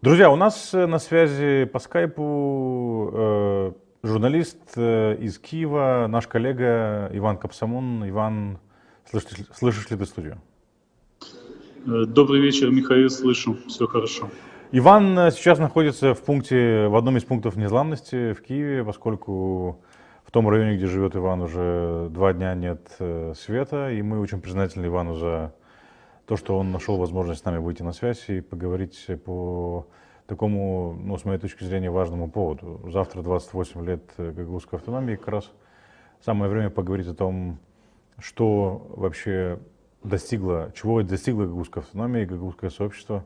Друзья, у нас на связи по скайпу журналист из Киева, наш коллега Иван Капсамон. Иван, слышишь ли ты студию? Добрый вечер, Михаил, слышу, все хорошо. Иван сейчас находится в одном из пунктов незламности в Киеве, поскольку в том районе, где живет Иван, уже 2 дня нет света, и мы очень признательны Ивану за то, что он нашел возможность с нами выйти на связь и поговорить по такому, ну, с моей точки зрения, важному поводу. Завтра 28 лет гагаузской автономии, как раз самое время поговорить о том, что вообще чего достигла гагаузская автономия и гагаузское сообщество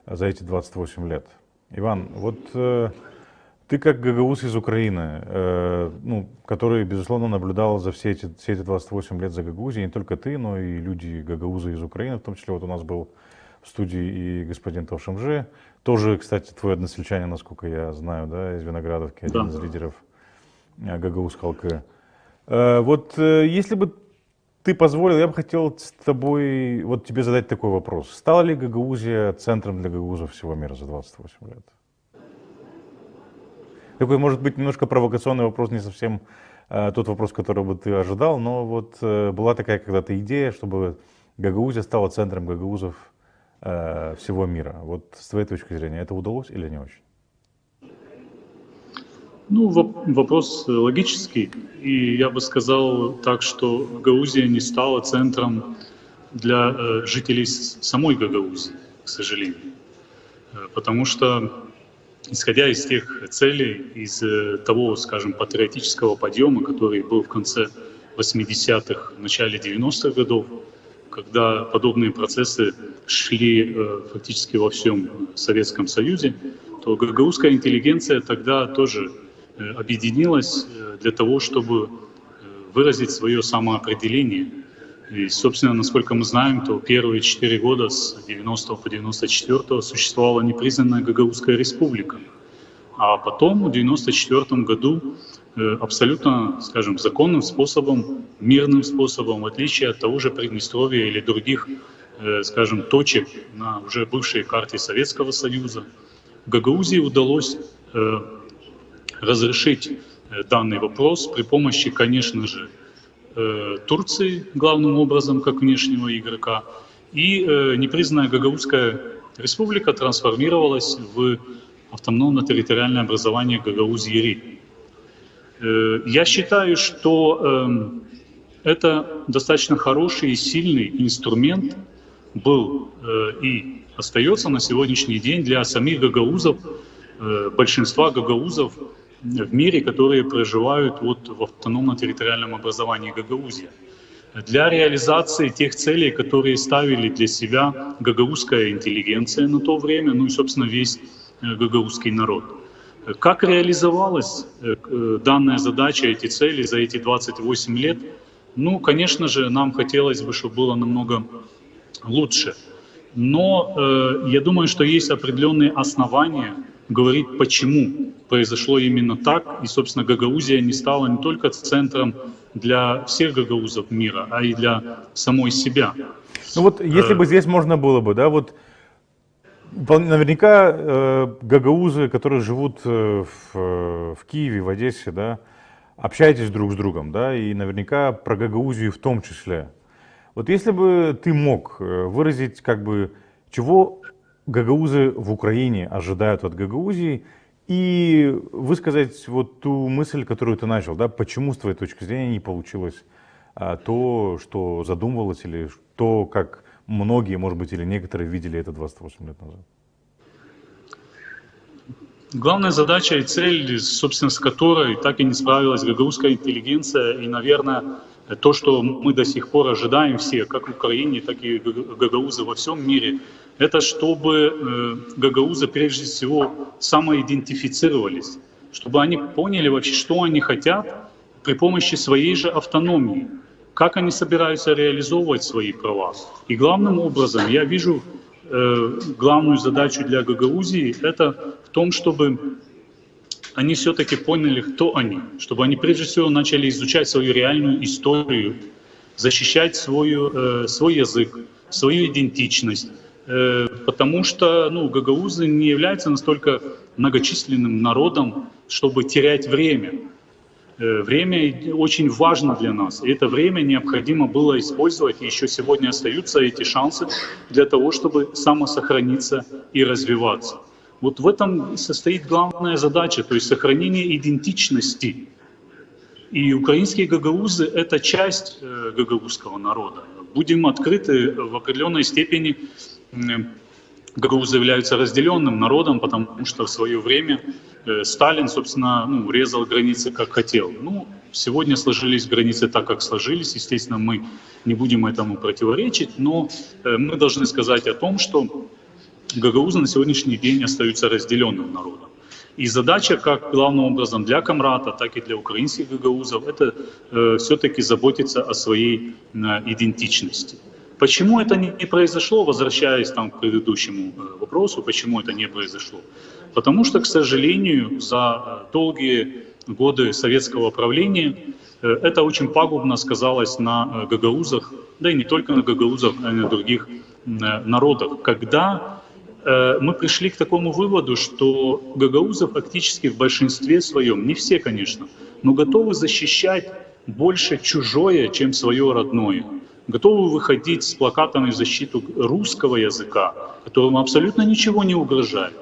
за эти 28 лет. Иван, вот ты как гагауз из Украины, который, безусловно, наблюдал за все эти 28 лет за Гагаузией, не только ты, но и люди гагаузы из Украины, в том числе вот у нас был в студии и господин Тавшимжи, тоже, кстати, твой односельчанин, насколько я знаю, да, из Виноградовки, один из лидеров гагаузской халкы. Вот если бы ты позволил, я бы хотел с тобой, вот тебе задать такой вопрос. Стала ли Гагаузия центром для гагаузов всего мира за 28 лет? Такой, может быть, немножко провокационный вопрос, не совсем тот вопрос, который бы ты ожидал, но вот была такая когда-то идея, чтобы Гагаузия стала центром гагаузов всего мира. Вот с твоей точки зрения, это удалось или не очень? Ну, вопрос логический, и я бы сказал так, что Гагаузия не стала центром для жителей самой Гагаузии, к сожалению. Потому что, исходя из тех целей, из того, скажем, патриотического подъема, который был в конце 80-х, начале 90-х годов, когда подобные процессы шли фактически во всем Советском Союзе, то гагаузская интеллигенция тогда тоже объединилась для того, чтобы выразить свое самоопределение. И, собственно, насколько мы знаем, то первые 4 года с 90 по 94 существовала непризнанная Гагаузская республика. А потом, в 94 году, абсолютно, скажем, законным способом, мирным способом, в отличие от того же Приднестровья или других, скажем, точек на уже бывшей карте Советского Союза, Гагаузии удалось разрешить данный вопрос при помощи, конечно же, Турции, главным образом, как внешнего игрока, и непризнанная Гагаузская республика трансформировалась в автономно-территориальное образование Гагаузии-Ри. Я считаю, что это достаточно хороший и сильный инструмент был и остается на сегодняшний день для самих гагаузов, большинства гагаузов в мире, которые проживают вот в автономно-территориальном образовании Гагаузия. Для реализации тех целей, которые ставили для себя гагаузская интеллигенция на то время, ну и, собственно, весь гагаузский народ. Как реализовалась данная задача, эти цели за эти 28 лет? Ну, конечно же, нам хотелось бы, чтобы было намного лучше. Но я думаю, что есть определенные основания говорить, почему произошло именно так. И, собственно, Гагаузия не стала не только центром для всех гагаузов мира, а и для самой себя. Ну вот, если бы здесь можно было бы, да, вот наверняка гагаузы, которые живут в Киеве, в Одессе, да, общаетесь друг с другом, да, и наверняка про Гагаузию в том числе. Вот если бы ты мог выразить, как бы, чего гагаузы в Украине ожидают от Гагаузии, и высказать вот ту мысль, которую ты начал, да, почему с твоей точки зрения не получилось то, что задумывалось, или то, как многие, может быть, или некоторые видели это 28 лет назад? Главная задача и цель, собственно, с которой так и не справилась гагаузская интеллигенция, и, наверное, то, что мы до сих пор ожидаем все, как в Украине, так и гагаузы во всем мире, это чтобы гагаузы прежде всего самоидентифицировались, чтобы они поняли вообще, что они хотят при помощи своей же автономии, как они собираются реализовывать свои права. И главным образом я вижу главную задачу для Гагаузии — это в том, чтобы они все-таки поняли, кто они, чтобы они прежде всего начали изучать свою реальную историю, защищать свой язык, свою идентичность, потому что гагаузы не являются настолько многочисленным народом, чтобы терять время. Время очень важно для нас, и это время необходимо было использовать, и еще сегодня остаются эти шансы для того, чтобы самосохраниться и развиваться. Вот в этом состоит главная задача, то есть сохранение идентичности. И украинские гагаузы — это часть гагаузского народа. Будем открыты, в определенной степени гагаузы являются разделенным народом, потому что в свое время Сталин, собственно, резал границы как хотел. Сегодня сложились границы так, как сложились. Естественно, мы не будем этому противоречить, но мы должны сказать о том, что гагаузы на сегодняшний день остаются разделенным народом. И задача, как главным образом для Камрата, так и для украинских гагаузов, это все-таки заботиться о своей идентичности. Почему это не произошло, возвращаясь к предыдущему вопросу, почему это не произошло? Потому что, к сожалению, за долгие годы советского правления это очень пагубно сказалось на гагаузах, да и не только на гагаузах, а и на других народах, когда мы пришли к такому выводу, что гагаузы фактически в большинстве своем, не все, конечно, но готовы защищать больше чужое, чем свое родное. Готовы выходить с плакатами в защиту русского языка, которому абсолютно ничего не угрожает.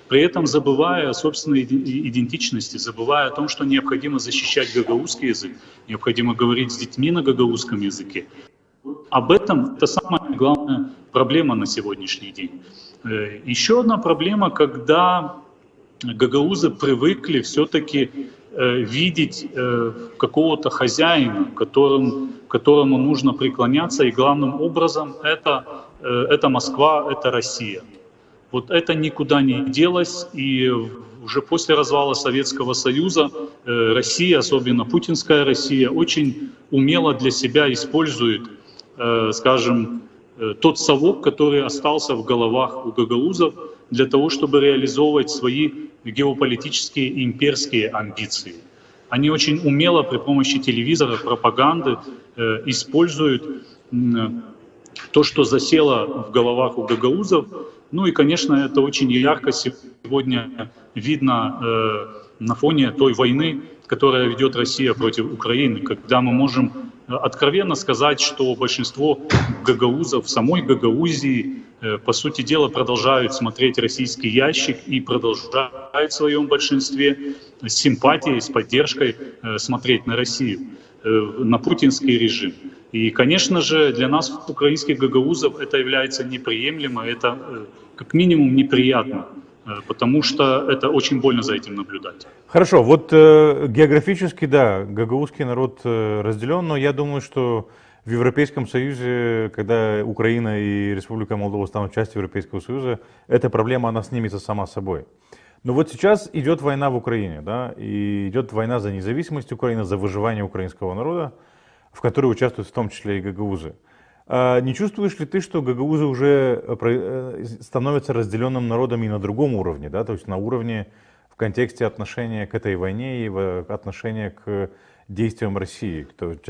При этом забывая о собственной идентичности, забывая о том, что необходимо защищать гагаузский язык, необходимо говорить с детьми на гагаузском языке. Об этом это самая главная проблема на сегодняшний день. Еще одна проблема, когда гагаузы привыкли все-таки видеть какого-то хозяина, которому нужно преклоняться, и главным образом это Москва, это Россия. Вот это никуда не делось, и уже после развала Советского Союза Россия, особенно путинская Россия, очень умело для себя использует, скажем, тот совок, который остался в головах у гагаузов, для того, чтобы реализовывать свои геополитические и имперские амбиции. Они очень умело при помощи телевизора, пропаганды используют то, что засело в головах у гагаузов. И, конечно, это очень ярко сегодня видно на фоне той войны, которая ведет Россия против Украины, когда мы можем откровенно сказать, что большинство гагаузов в самой Гагаузии, по сути дела, продолжают смотреть российский ящик и продолжают в своем большинстве с симпатией, с поддержкой смотреть на Россию, на путинский режим. И, конечно же, для нас, украинских гагаузов, это является неприемлемо, это как минимум неприятно, потому что это очень больно за этим наблюдать. Хорошо, вот географически, да, гагаузский народ разделен, но я думаю, что в Европейском Союзе, когда Украина и Республика Молдова станут частью Европейского Союза, эта проблема, она снимется сама собой. Но вот сейчас идет война в Украине, да, и идет война за независимость Украины, за выживание украинского народа, в которой участвуют в том числе и гагаузы. Не чувствуешь ли ты, что гагаузы уже становятся разделенным народом и на другом уровне, да, то есть на уровне в контексте отношения к этой войне и отношения к действиям России? То есть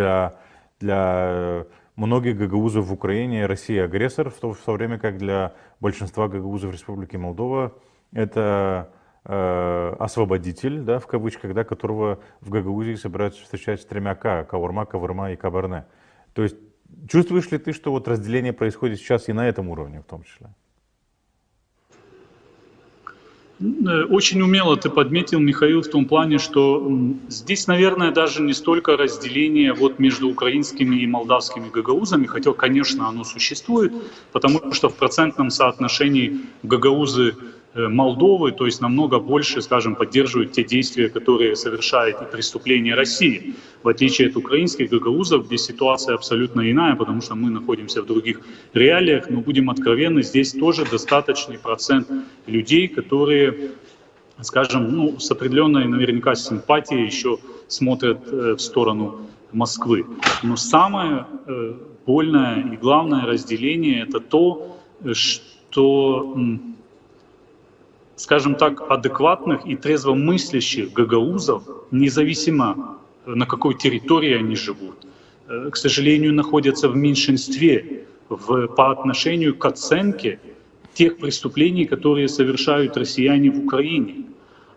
для многих гагаузов в Украине Россия агрессор, в то время как для большинства гагаузов Республики Молдова это освободитель, да, в кавычках, да, которого в Гагаузии собираются встречать с 3 К: Каурма, Кавырма и Кабарне. То есть чувствуешь ли ты, что вот разделение происходит сейчас и на этом уровне в том числе? Очень умело ты подметил, Михаил, в том плане, что здесь, наверное, даже не столько разделение между украинскими и молдавскими гагаузами, хотя, конечно, оно существует, потому что в процентном соотношении гагаузы Молдовы, то есть намного больше, скажем, поддерживают те действия, которые совершает и преступления России, в отличие от украинских гагаузов, где ситуация абсолютно иная, потому что мы находимся в других реалиях, но будем откровенны, здесь тоже достаточный процент людей, которые, скажем, с определенной наверняка симпатией еще смотрят в сторону Москвы. Но самое больное и главное разделение — это то, что, скажем так, адекватных и трезвомыслящих гагаузов, независимо на какой территории они живут, к сожалению, находятся в меньшинстве по отношению к оценке тех преступлений, которые совершают россияне в Украине.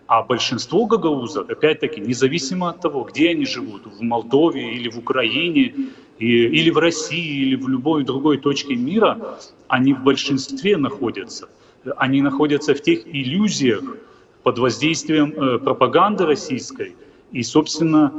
А большинство гагаузов, опять-таки, независимо от того, где они живут, в Молдове или в Украине, или в России, или в любой другой точке мира, они в большинстве находятся. Они находятся в тех иллюзиях под воздействием пропаганды российской, и, собственно,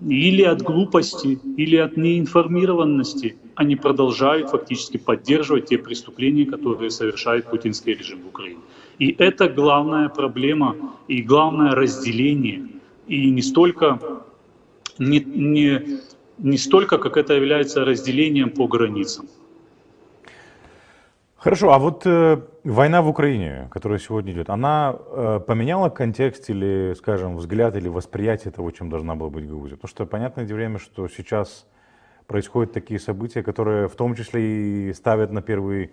или от глупости, или от неинформированности они продолжают фактически поддерживать те преступления, которые совершает путинский режим в Украине. И это главная проблема и главное разделение. И не столько, не столько, как это является разделением по границам. Хорошо, а вот война в Украине, которая сегодня идет, она поменяла контекст или, скажем, взгляд или восприятие того, чем должна была быть Гагаузия? Потому что понятное время, что сейчас происходят такие события, которые в том числе и ставят на первый,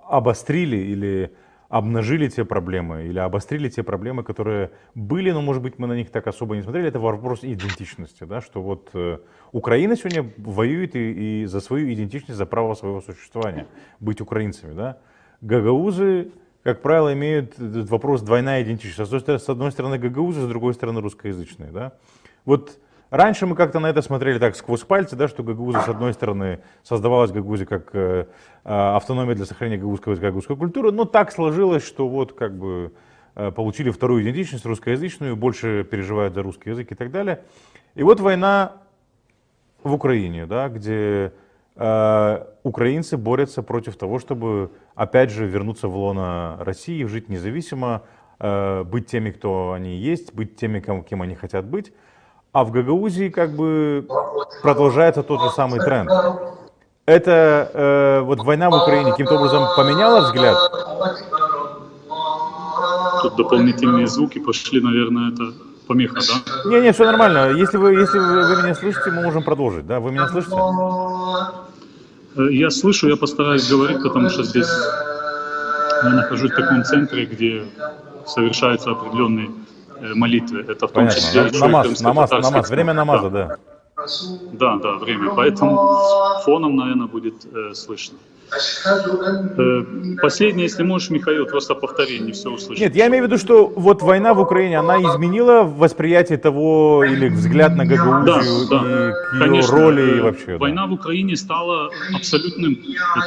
обострили или обнажили те проблемы, или обострили те проблемы, которые были, но, может быть, мы на них так особо не смотрели. Это вопрос идентичности, да, что вот Украина сегодня воюет и за свою идентичность, за право своего существования, быть украинцами, да. Гагаузы, как правило, имеют этот вопрос двойная идентичность. С одной стороны гагаузы, с другой стороны русскоязычные, да. Вот раньше мы как-то на это смотрели так сквозь пальцы, да, что гагаузы, с одной стороны, создавалась Гагаузия как автономия для сохранения гагаузского языка, гагаузской культуры, но так сложилось, что вот как бы получили вторую идентичность, русскоязычную, больше переживают за русский язык и так далее. И вот война в Украине, да, где украинцы борются против того, чтобы опять же вернуться в лоно России, жить независимо, быть теми, кто они есть, быть теми, кем они хотят быть. А в Гагаузии как бы продолжается тот же самый тренд. Это вот война в Украине каким-то образом поменяла взгляд? Тут дополнительные звуки пошли, наверное, это помеха, да? Не, все нормально. Если вы меня слышите, мы можем продолжить. Да, вы меня слышите? Я слышу, я постараюсь говорить, потому что здесь я нахожусь в таком центре, где совершаются определенные молитвы. Это в том Понятно. числе Намаз, время намаза, да. Да, время. Поэтому фоном, наверное, будет слышно. Последнее, если можешь, Михаил, просто повтори, не все услышал. Нет, я имею в виду, что вот война в Украине, она изменила восприятие того или взгляд на Гагаузию и к ее роли и вообще. Война в Украине стала абсолютным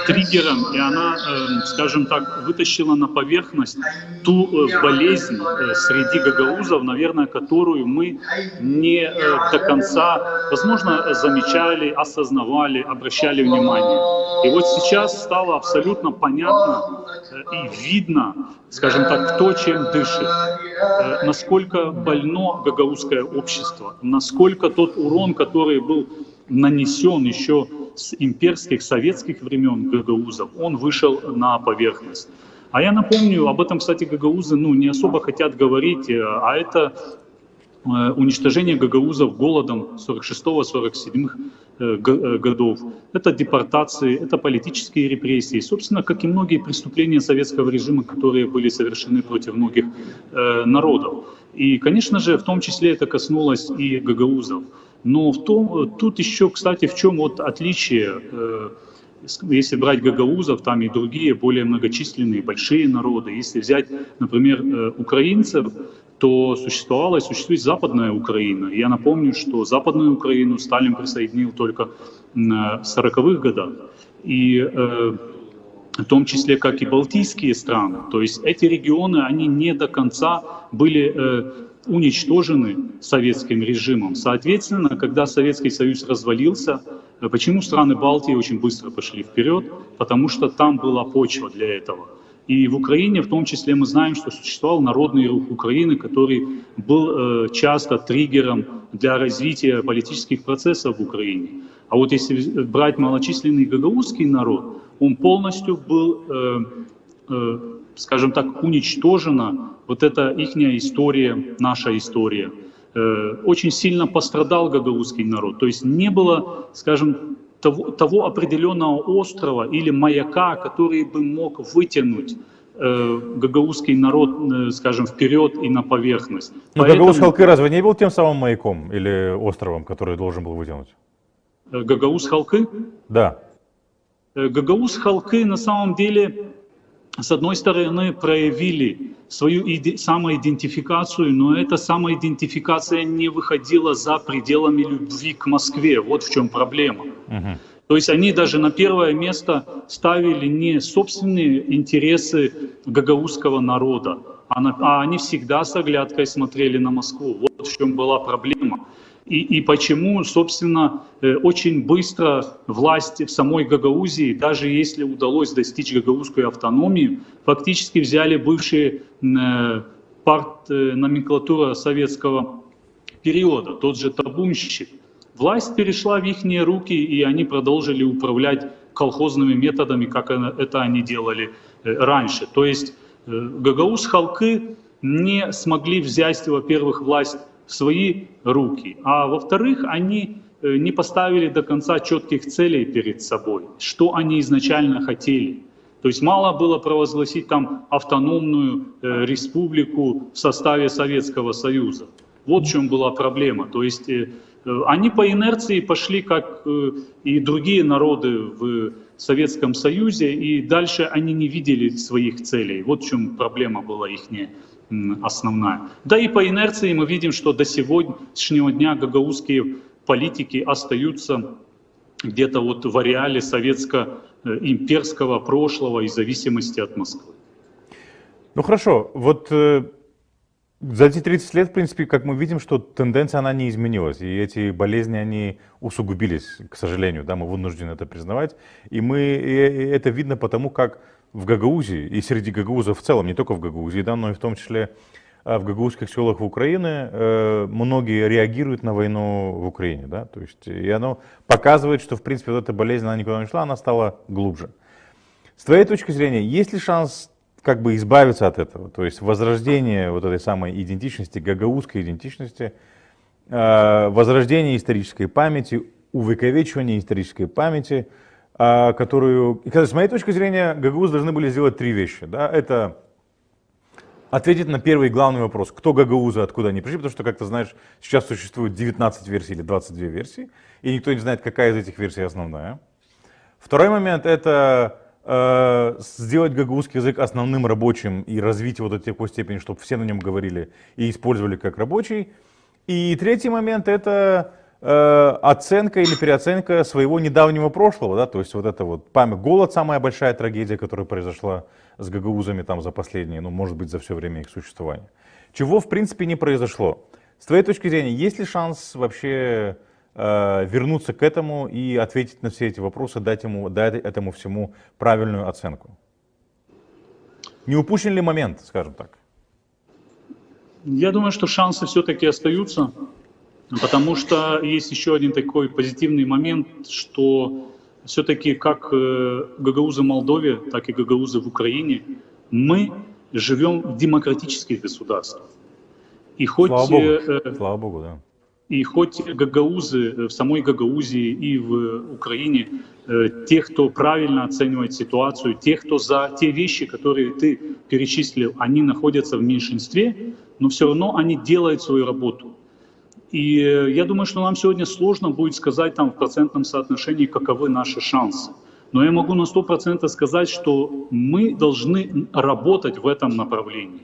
триггером, и она, скажем так, вытащила на поверхность ту болезнь среди гагаузов, наверное, которую мы не до конца, возможно, замечали, осознавали, обращали внимание. И вот сейчас стало абсолютно понятно и видно, скажем так, кто чем дышит, насколько больно гагаузское общество, насколько тот урон, который был нанесен еще с имперских, советских времен гагаузов, он вышел на поверхность. А я напомню, об этом, кстати, гагаузы не особо хотят говорить, а это уничтожение гагаузов голодом 46-47 годов. Это депортации, это политические репрессии. Собственно, как и многие преступления советского режима, которые были совершены против многих народов. И, конечно же, в том числе это коснулось и гагаузов. Но тут еще, кстати, в чем вот отличие, если брать гагаузов, там и другие более многочисленные, большие народы. Если взять, например, украинцев, то существовала и существует Западная Украина. Я напомню, что Западную Украину Сталин присоединил только в 40-х годах. И в том числе, как и Балтийские страны. То есть эти регионы, они не до конца были уничтожены советским режимом. Соответственно, когда Советский Союз развалился, почему страны Балтии очень быстро пошли вперед? Потому что там была почва для этого. И в Украине, в том числе, мы знаем, что существовал Народный рух Украины, который был часто триггером для развития политических процессов в Украине. А вот если брать малочисленный гагаузский народ, он полностью был, скажем так, уничтожена вот эта ихняя история, наша история. Очень сильно пострадал гагаузский народ. То есть не было, скажем, того определенного острова или маяка, который бы мог вытянуть гагаузский народ, скажем, вперед и на поверхность. Но Гагаузский Халкы разве не был тем самым маяком или островом, который должен был вытянуть? Гагаузский Халкы? Да. Гагаузский Халкы на самом деле с одной стороны, проявили свою самоидентификацию, но эта самоидентификация не выходила за пределами любви к Москве. Вот в чем проблема. То есть они даже на первое место ставили не собственные интересы гагаузского народа, а они всегда с оглядкой смотрели на Москву. Вот в чем была проблема. И почему, собственно, очень быстро власти в самой Гагаузии, даже если удалось достичь гагаузскую автономию, фактически взяли бывшие партноменклатура советского периода, тот же табунщик. Власть перешла в их руки, и они продолжили управлять колхозными методами, как это они делали раньше. То есть гагауз халкы не смогли взять, во-первых, власть в свои руки, а во-вторых, они не поставили до конца четких целей перед собой, что они изначально хотели. То есть мало было провозгласить там автономную республику в составе Советского Союза. Вот в чем была проблема. То есть они по инерции пошли, как и другие народы в Советском Союзе, и дальше они не видели своих целей. Вот в чем проблема была их основная. Да и по инерции мы видим, что до сегодняшнего дня гагаузские политики остаются где-то вот в ареале советско-имперского прошлого и зависимости от Москвы. Ну хорошо, вот за эти 30 лет, в принципе, как мы видим, что тенденция, она не изменилась. И эти болезни, они усугубились, к сожалению, да, мы вынуждены это признавать. И это видно потому, как в Гагаузии, и среди гагаузов в целом, не только в Гагаузии, да, но и в том числе в гагаузских селах в Украине, многие реагируют на войну в Украине, да, то есть, и оно показывает, что, в принципе, вот эта болезнь, она никуда не шла, она стала глубже. С твоей точки зрения, есть ли шанс как бы избавиться от этого, то есть возрождение вот этой самой идентичности, гагаузской идентичности, возрождение исторической памяти, увековечивание исторической памяти, которую, с моей точки зрения, гагаузы должны были сделать 3 вещи. Да? Это ответить на первый главный вопрос, кто гагаузы, откуда они пришли, потому что, как ты знаешь, сейчас существует 19 версий или 22 версии, и никто не знает, какая из этих версий основная. Второй момент — это сделать гагаузский язык основным рабочим и развить его до такой степени, чтобы все на нем говорили и использовали как рабочий. И третий момент — это оценка или переоценка своего недавнего прошлого, да, то есть вот это вот память, голод — самая большая трагедия, которая произошла с гагаузами там за последние, ну, может быть, за все время их существования. Чего, в принципе, не произошло. С твоей точки зрения, есть ли шанс вообще вернуться к этому и ответить на все эти вопросы, дать этому всему правильную оценку? Не упущен ли момент, скажем так? Я думаю, что шансы все-таки остаются, потому что есть еще один такой позитивный момент, что все-таки как гагаузы в Молдове, так и гагаузы в Украине, мы живем в демократических государствах. И хоть, слава Богу, да. И хоть гагаузы в самой Гагаузии и в Украине, те, кто правильно оценивает ситуацию, те, кто за те вещи, которые ты перечислил, они находятся в меньшинстве, но все равно они делают свою работу. И я думаю, что нам сегодня сложно будет сказать там в процентном соотношении, каковы наши шансы. Но я могу на 100% сказать, что мы должны работать в этом направлении.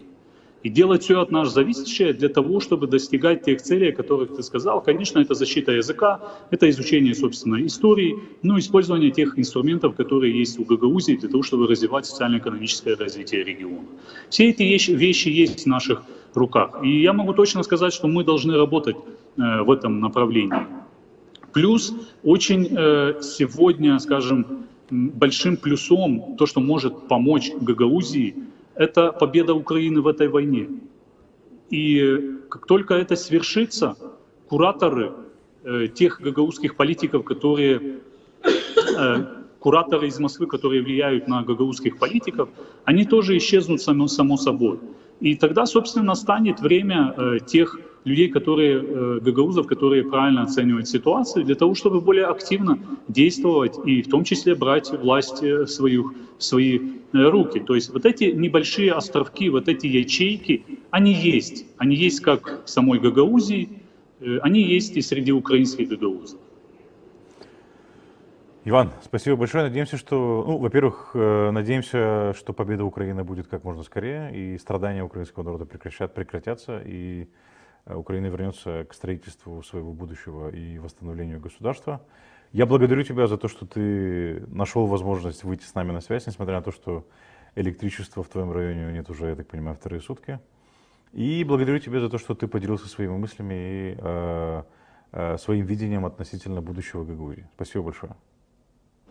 И делать все от нас зависящее для того, чтобы достигать тех целей, о которых ты сказал. Конечно, это защита языка, это изучение собственной истории, ну, использование тех инструментов, которые есть у Гагаузии, для того, чтобы развивать социально-экономическое развитие региона. Все эти вещи есть в наших руках. И я могу точно сказать, что мы должны работать в этом направлении. Плюс очень сегодня, скажем, большим плюсом, то, что может помочь Гагаузии, это победа Украины в этой войне. И как только это свершится, кураторы тех гагаузских политиков, кураторы из Москвы, которые влияют на гагаузских политиков, они тоже исчезнут само собой. И тогда, собственно, настанет время тех людей, гагаузов, которые правильно оценивают ситуацию, для того, чтобы более активно действовать и в том числе брать власть в свои руки. То есть вот эти небольшие островки, вот эти ячейки, они есть. Они есть как в самой Гагаузии, они есть и среди украинских гагаузов. Иван, спасибо большое. Надеемся, что, ну, во-первых, надеемся, что победа Украины будет как можно скорее, и страдания украинского народа прекратятся, и Украина вернется к строительству своего будущего и восстановлению государства. Я благодарю тебя за то, что ты нашел возможность выйти с нами на связь, несмотря на то, что электричества в твоем районе нет уже, я так понимаю, вторые сутки. И благодарю тебя за то, что ты поделился своими мыслями и своим видением относительно будущего Гагаузии. Спасибо большое.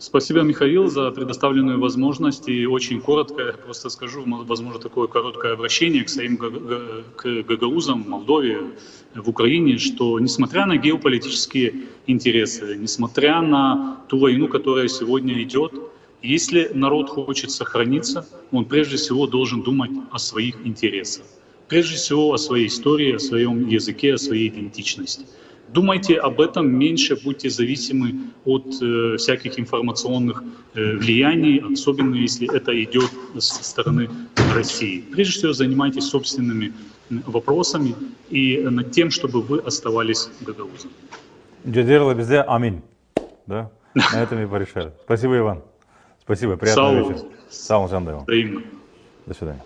Спасибо, Михаил, за предоставленную возможность. И очень коротко, я просто скажу, возможно, такое короткое обращение к своим к гагаузам в Молдове, в Украине, что несмотря на геополитические интересы, несмотря на ту войну, которая сегодня идет, если народ хочет сохраниться, он прежде всего должен думать о своих интересах. Прежде всего о своей истории, о своем языке, о своей идентичности. Думайте об этом меньше, будьте зависимы от всяких информационных влияний, особенно если это идет со стороны России. Прежде всего занимайтесь собственными вопросами и над тем, чтобы вы оставались гагаузом. Джадирла безде, аминь. Да? На этом и порешали. Спасибо, Иван. Спасибо, приятного вечера. Сау Жандева. Взаимно. До свидания.